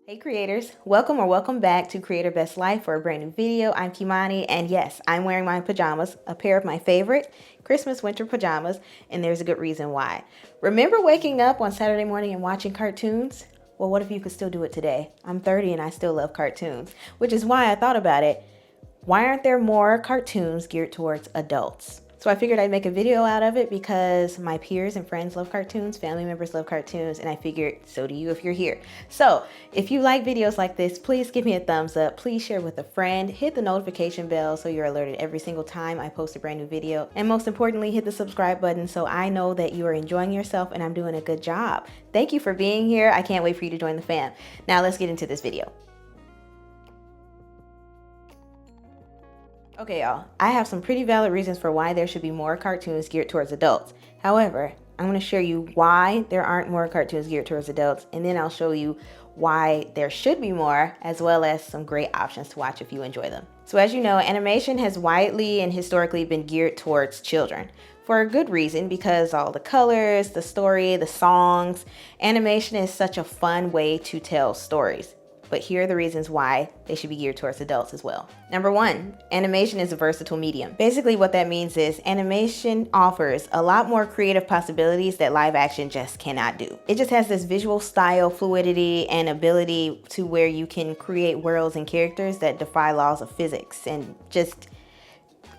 Hey creators, welcome or welcome back to Creator Best Life for a brand new video. I'm Kimani, and yes, I'm wearing my pajamas, a pair of my favorite Christmas winter pajamas, and there's a good reason why. Remember waking up on Saturday morning and watching cartoons? Well, what if you could still do it today? I'm 30 and I still love cartoons, which is why I thought about it. Why aren't there more cartoons geared towards adults? So I figured I'd make a video out of it because my peers and friends love cartoons, family members love cartoons, and I figured so do you if you're here. So if you like videos like this, please give me a thumbs up, please share with a friend, hit the notification bell so you're alerted every single time I post a brand new video, and most importantly, hit the subscribe button so I know that you are enjoying yourself and I'm doing a good job. Thank you for being here. I can't wait for you to join the fam. Now let's get into this video. Okay, y'all, I have some pretty valid reasons for why there should be more cartoons geared towards adults. However, I'm going to show you why there aren't more cartoons geared towards adults, and then I'll show you why there should be more, as well as some great options to watch if you enjoy them. So as you know, animation has widely and historically been geared towards children. For a good reason, because all the colors, the story, the songs, animation is such a fun way to tell stories. But here are the reasons why they should be geared towards adults as well. Number one, animation is a versatile medium. Basically what that means is animation offers a lot more creative possibilities that live action just cannot do. It just has this visual style, fluidity, and ability to where you can create worlds and characters that defy laws of physics and just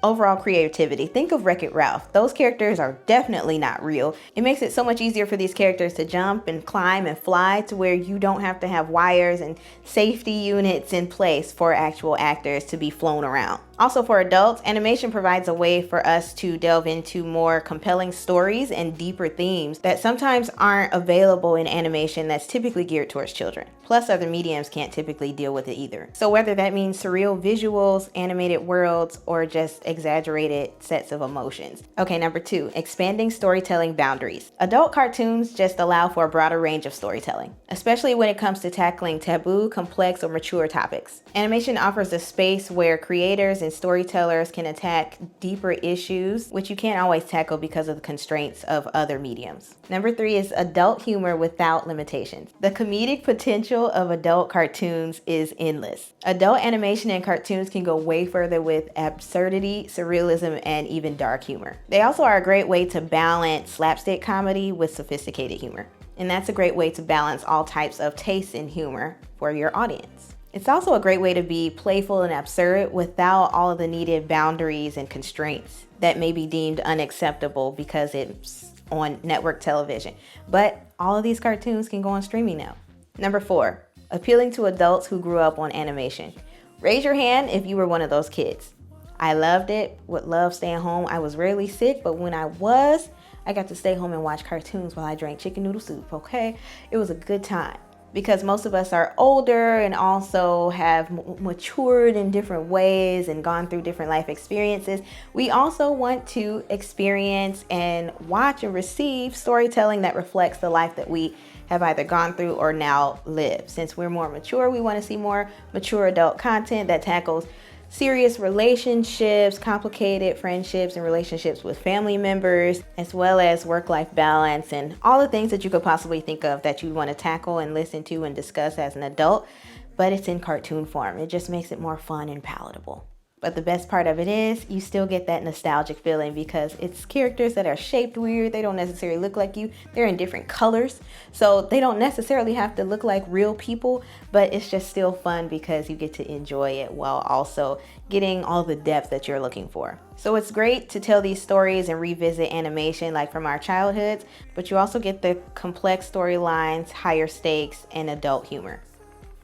overall creativity. Think of Wreck-It Ralph. Those characters are definitely not real. It makes it so much easier for these characters to jump and climb and fly to where you don't have to have wires and safety units in place for actual actors to be flown around. Also for adults, animation provides a way for us to delve into more compelling stories and deeper themes that sometimes aren't available in animation that's typically geared towards children. Plus other mediums can't typically deal with it either. So whether that means surreal visuals, animated worlds, or just exaggerated sets of emotions. Okay, number two, expanding storytelling boundaries. Adult cartoons just allow for a broader range of storytelling, especially when it comes to tackling taboo, complex, or mature topics. Animation offers a space where creators and storytellers can attack deeper issues, which you can't always tackle because of the constraints of other mediums. Number three is adult humor without limitations. The comedic potential of adult cartoons is endless. Adult animation and cartoons can go way further with absurdity, surrealism, and even dark humor. They also are a great way to balance slapstick comedy with sophisticated humor. And that's a great way to balance all types of tastes in humor for your audience. It's also a great way to be playful and absurd without all of the needed boundaries and constraints that may be deemed unacceptable because it's on network television. But all of these cartoons can go on streaming now. Number four, appealing to adults who grew up on animation. Raise your hand if you were one of those kids. I loved it, would love staying home. I was rarely sick, but when I was, I got to stay home and watch cartoons while I drank chicken noodle soup, okay? It was a good time. Because most of us are older and also have matured in different ways and gone through different life experiences, we also want to experience and watch and receive storytelling that reflects the life that we have either gone through or now live. Since we're more mature, we want to see more mature adult content that tackles serious relationships, complicated friendships and relationships with family members, as well as work-life balance and all the things that you could possibly think of that you want to tackle and listen to and discuss as an adult, but it's in cartoon form. It just makes it more fun and palatable. But the best part of it is you still get that nostalgic feeling because it's characters that are shaped weird. They don't necessarily look like you. They're in different colors. So they don't necessarily have to look like real people, but it's just still fun because you get to enjoy it while also getting all the depth that you're looking for. So it's great to tell these stories and revisit animation like from our childhoods, but you also get the complex storylines, higher stakes, and adult humor.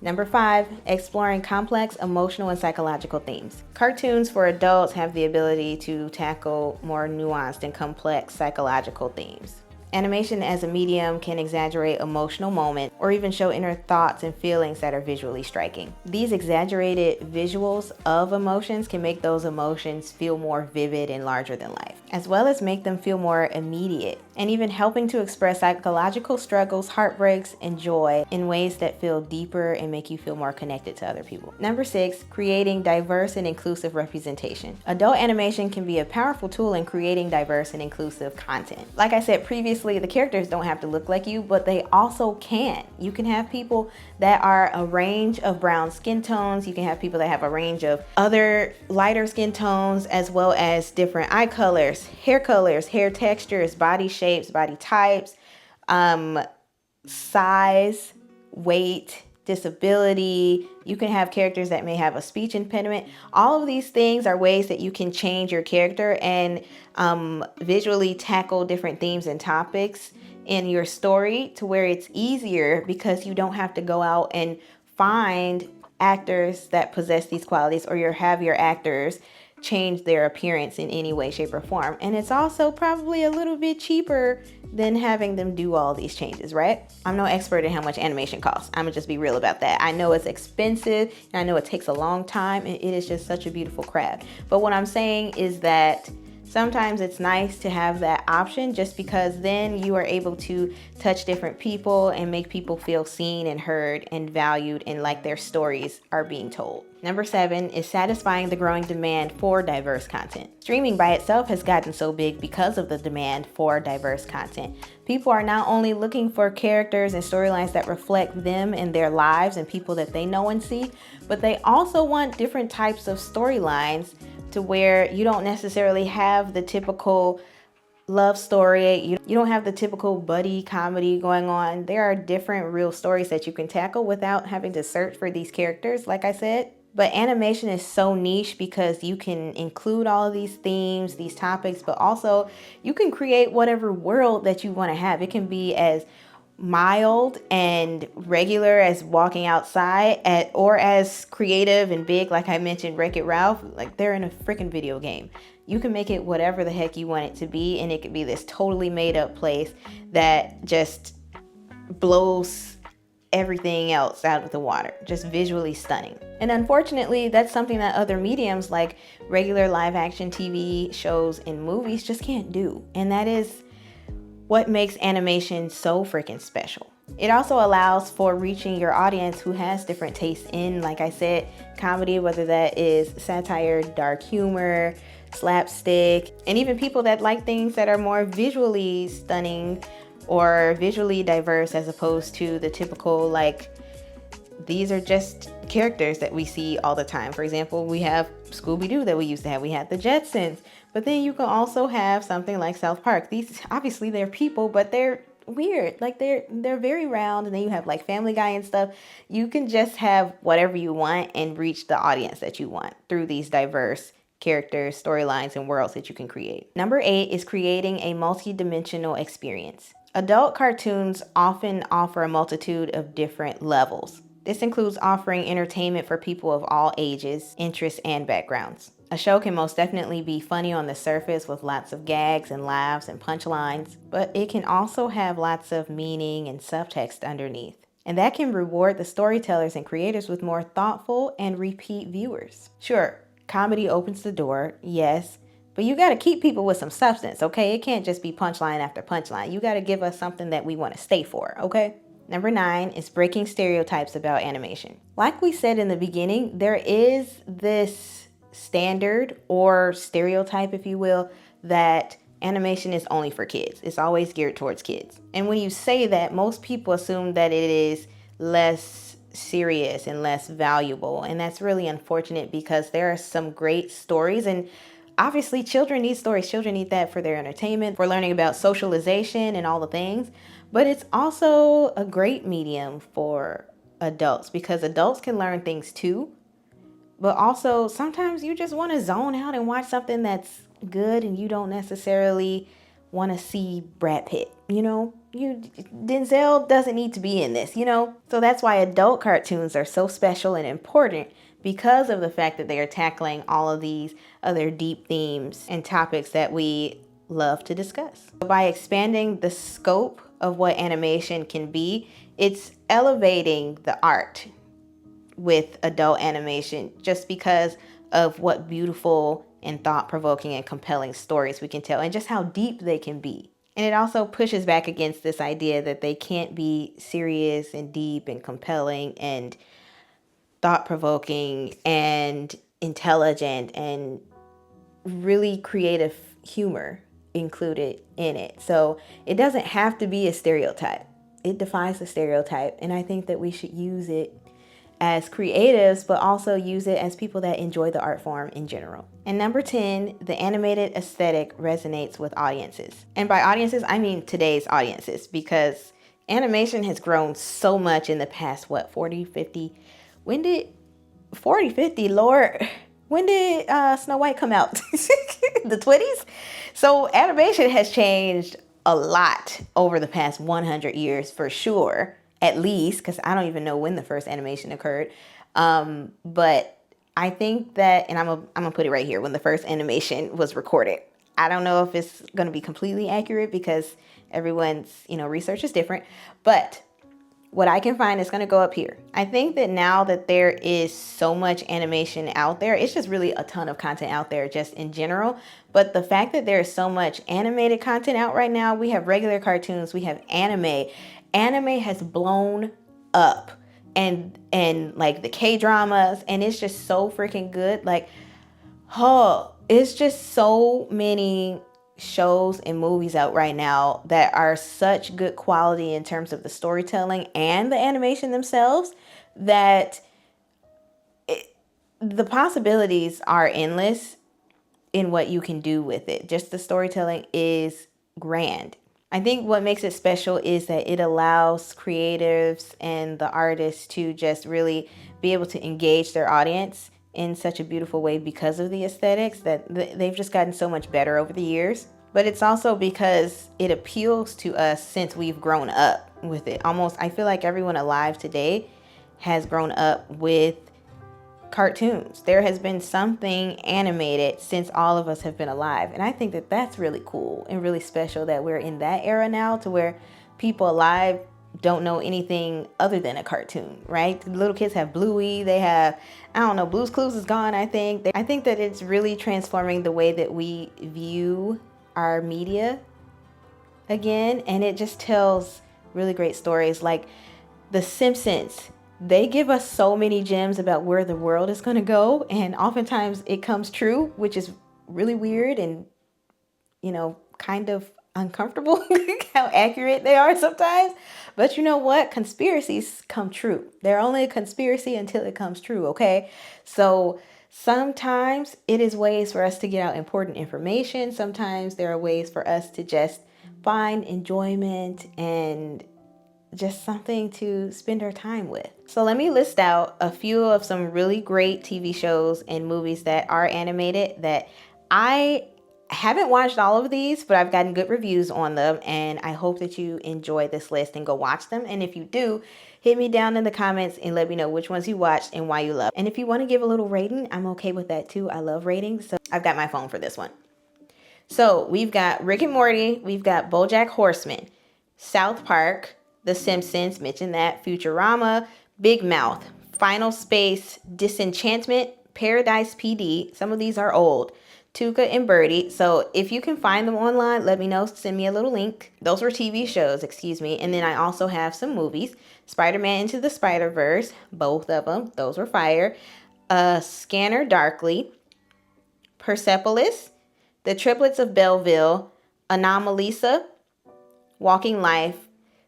Number five, exploring complex emotional and psychological themes. Cartoons for adults have the ability to tackle more nuanced and complex psychological themes. Animation as a medium can exaggerate emotional moments or even show inner thoughts and feelings that are visually striking. These exaggerated visuals of emotions can make those emotions feel more vivid and larger than life, as well as make them feel more immediate and even helping to express psychological struggles, heartbreaks, and joy in ways that feel deeper and make you feel more connected to other people. Number 6, creating diverse and inclusive representation. Adult animation can be a powerful tool in creating diverse and inclusive content. Like I said previously, the characters don't have to look like you, but they also can. You can have people that are a range of brown skin tones. You can have people that have a range of other lighter skin tones, as well as different eye colors, hair textures, body shapes, body types, size, weight, disability. You can have characters that may have a speech impediment. All of these things are ways that you can change your character and visually tackle different themes and topics in your story to where it's easier, because you don't have to go out and find actors that possess these qualities, or have your actors change their appearance in any way, shape, or form. And it's also probably a little bit cheaper than having them do all these changes, right? I'm no expert in how much animation costs. I'm gonna just be real about that. I know it's expensive, and I know it takes a long time, and it is just such a beautiful craft. But what I'm saying is that sometimes it's nice to have that option, just because then you are able to touch different people and make people feel seen and heard and valued, and like their stories are being told. Number 7 is satisfying the growing demand for diverse content. Streaming by itself has gotten so big because of the demand for diverse content. People are not only looking for characters and storylines that reflect them and their lives and people that they know and see, but they also want different types of storylines, to where you don't necessarily have the typical love story. You don't have the typical buddy comedy going on. There are different real stories that you can tackle without having to search for these characters, like I said. But animation is so niche because you can include all of these themes, these topics, but also you can create whatever world that you want to have. It can be as mild and regular as walking outside, or as creative and big, like I mentioned Wreck-It Ralph. Like, they're in a freaking video game. You can make it whatever the heck you want it to be, and it could be this totally made up place that just blows everything else out of the water. Just visually stunning. And unfortunately, that's something that other mediums like regular live action TV shows and movies just can't do. And that is what makes animation so freaking special. It also allows for reaching your audience who has different tastes in, like I said, comedy, whether that is satire, dark humor, slapstick, and even people that like things that are more visually stunning or visually diverse, as opposed to the typical, like, these are just characters that we see all the time. For example, we have Scooby-Doo that we used to have. We had the Jetsons. But then you can also have something like South Park. These, obviously, they're people, but they're weird. Like, they're very round. And then you have like Family Guy and stuff. You can just have whatever you want and reach the audience that you want through these diverse characters, storylines, and worlds that you can create. Number 8 is creating a multi-dimensional experience. Adult cartoons often offer a multitude of different levels. This includes offering entertainment for people of all ages, interests, and backgrounds. A show can most definitely be funny on the surface with lots of gags and laughs and punchlines, but it can also have lots of meaning and subtext underneath. And that can reward the storytellers and creators with more thoughtful and repeat viewers. Sure, comedy opens the door, yes, but you gotta keep people with some substance, okay? It can't just be punchline after punchline. You gotta give us something that we wanna stay for, okay? Number 9 is breaking stereotypes about animation. Like we said in the beginning, there is this standard or stereotype, if you will, that animation is only for kids. It's always geared towards kids. And when you say that, most people assume that it is less serious and less valuable. And that's really unfortunate, because there are some great stories, and obviously children need stories. Children need that for their entertainment, for learning about socialization and all the things. But it's also a great medium for adults, because adults can learn things too. But also, sometimes you just want to zone out and watch something that's good, and you don't necessarily want to see Brad Pitt, Denzel doesn't need to be in this, So that's why adult cartoons are so special and important, because of the fact that they are tackling all of these other deep themes and topics that we love to discuss. By expanding the scope of what animation can be, it's elevating the art with adult animation, just because of what beautiful and thought-provoking and compelling stories we can tell, and just how deep they can be. And it also pushes back against this idea that they can't be serious and deep and compelling and thought-provoking and intelligent and really creative humor included in it. So it doesn't have to be a stereotype. It defies the stereotype. And I think that we should use it as creatives, but also use it as people that enjoy the art form in general. And number 10, the animated aesthetic resonates with audiences. And by audiences, I mean today's audiences, because animation has grown so much in the past, 40, 50? When did 40, 50, Lord, when did Snow White come out? The 20s? So animation has changed a lot over the past 100 years for sure, at least, because I don't even know when the first animation occurred. But I think that, and I'm gonna put it right here, when the first animation was recorded. I don't know if it's going to be completely accurate because everyone's, research is different, but what I can find is going to go up here. I think that now that there is so much animation out there, it's just really a ton of content out there just in general. But the fact that there is so much animated content out right now, we have regular cartoons, we have anime. Anime has blown up, and like the K-dramas, and it's just so freaking good. Like, it's just so many shows and movies out right now that are such good quality in terms of the storytelling and the animation themselves that the possibilities are endless in what you can do with it. Just the storytelling is grand. I think what makes it special is that it allows creatives and the artists to just really be able to engage their audience in such a beautiful way because of the aesthetics that they've just gotten so much better over the years. But it's also because it appeals to us since we've grown up with it. Almost, I feel like everyone alive today has grown up with cartoons. There has been something animated since all of us have been alive. And I think that that's really cool and really special that we're in that era now, to where people alive don't know anything other than a cartoon, right? The little kids have Bluey, they have, I don't know, Blue's Clues is gone, I think. I think that it's really transforming the way that we view our media again, and it just tells really great stories. Like The Simpsons, they give us so many gems about where the world is going to go, and oftentimes it comes true, which is really weird and, kind of uncomfortable how accurate they are sometimes. But you know what? Conspiracies come true. They're only a conspiracy until it comes true, okay? So sometimes it is ways for us to get out important information. Sometimes there are ways for us to just find enjoyment and just something to spend our time with. So let me list out a few of some really great TV shows and movies that are animated that I haven't watched all of these, but I've gotten good reviews on them, and I hope that you enjoy this list and go watch them. And if you do, hit me down in the comments and let me know which ones you watched and why you love. And if you want to give a little rating, I'm okay with that too. I love ratings, so I've got my phone for this one. So we've got Rick and Morty, we've got BoJack Horseman, South Park, The Simpsons, mentioned that, Futurama, Big Mouth, Final Space, Disenchantment, Paradise PD. Some of these are old. Tuca and Birdie. So if you can find them online, let me know. Send me a little link. Those were TV shows, excuse me. And then I also have some movies. Spider-Man Into the Spider-Verse, both of them. Those were fire. Scanner Darkly, Persepolis, The Triplets of Belleville, Anomalisa, Walking Life,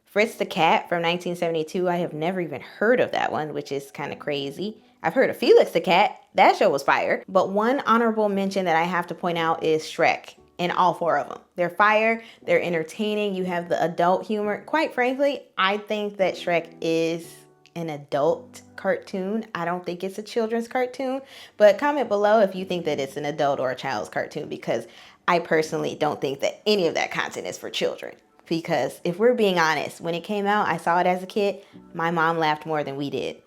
Fritz the Cat from 1972. I have never even heard of that one, which is kind of crazy. I've heard of Felix the Cat. That show was fire. But one honorable mention that I have to point out is Shrek, and all four of them. They're fire. They're entertaining. You have the adult humor. Quite frankly, I think that Shrek is an adult cartoon. I don't think it's a children's cartoon. But comment below if you think that it's an adult or a child's cartoon, because I personally don't think that any of that content is for children. Because if we're being honest, when it came out, I saw it as a kid. My mom laughed more than we did.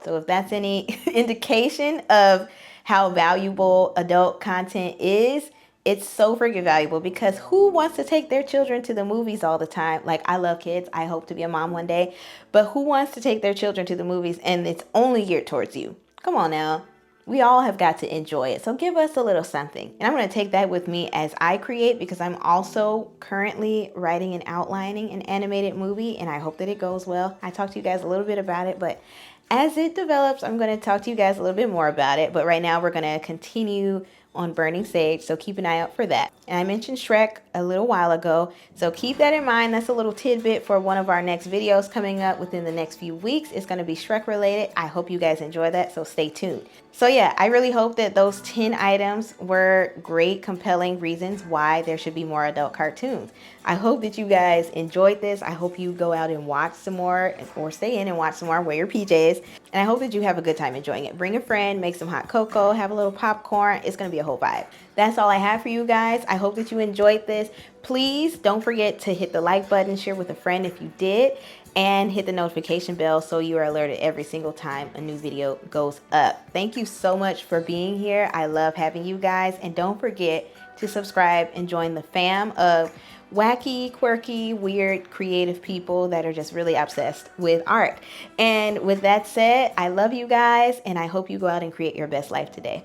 So if that's any indication of how valuable adult content is, it's so freaking valuable, because who wants to take their children to the movies all the time? Like, I love kids. I hope to be a mom one day. But who wants to take their children to the movies and it's only geared towards you? Come on now. We all have got to enjoy it. So give us a little something. And I'm going to take that with me as I create, because I'm also currently writing and outlining an animated movie, and I hope that it goes well. I talked to you guys a little bit about it, but as it develops, I'm going to talk to you guys a little bit more about it. But right now we're going to continue on Burning Sage, so keep an eye out for that. And I mentioned Shrek a little while ago, so keep that in mind. That's a little tidbit for one of our next videos coming up within the next few weeks. It's going to be Shrek related. I hope you guys enjoy that, so stay tuned. So yeah, I really hope that those 10 items were great, compelling reasons why there should be more adult cartoons. I hope that you guys enjoyed this. I hope you go out and watch some more, or stay in and watch some more, wear your PJs. And I hope that you have a good time enjoying it. Bring a friend, make some hot cocoa, have a little popcorn. It's going to be a whole vibe. That's all I have for you guys. I hope that you enjoyed this. Please don't forget to hit the like button, share with a friend if you did, and hit the notification bell so you are alerted every single time a new video goes up. Thank you so much for being here. I love having you guys. And don't forget to subscribe and join the fam of wacky, quirky, weird, creative people that are just really obsessed with art. And with that said, I love you guys, and I hope you go out and create your best life today.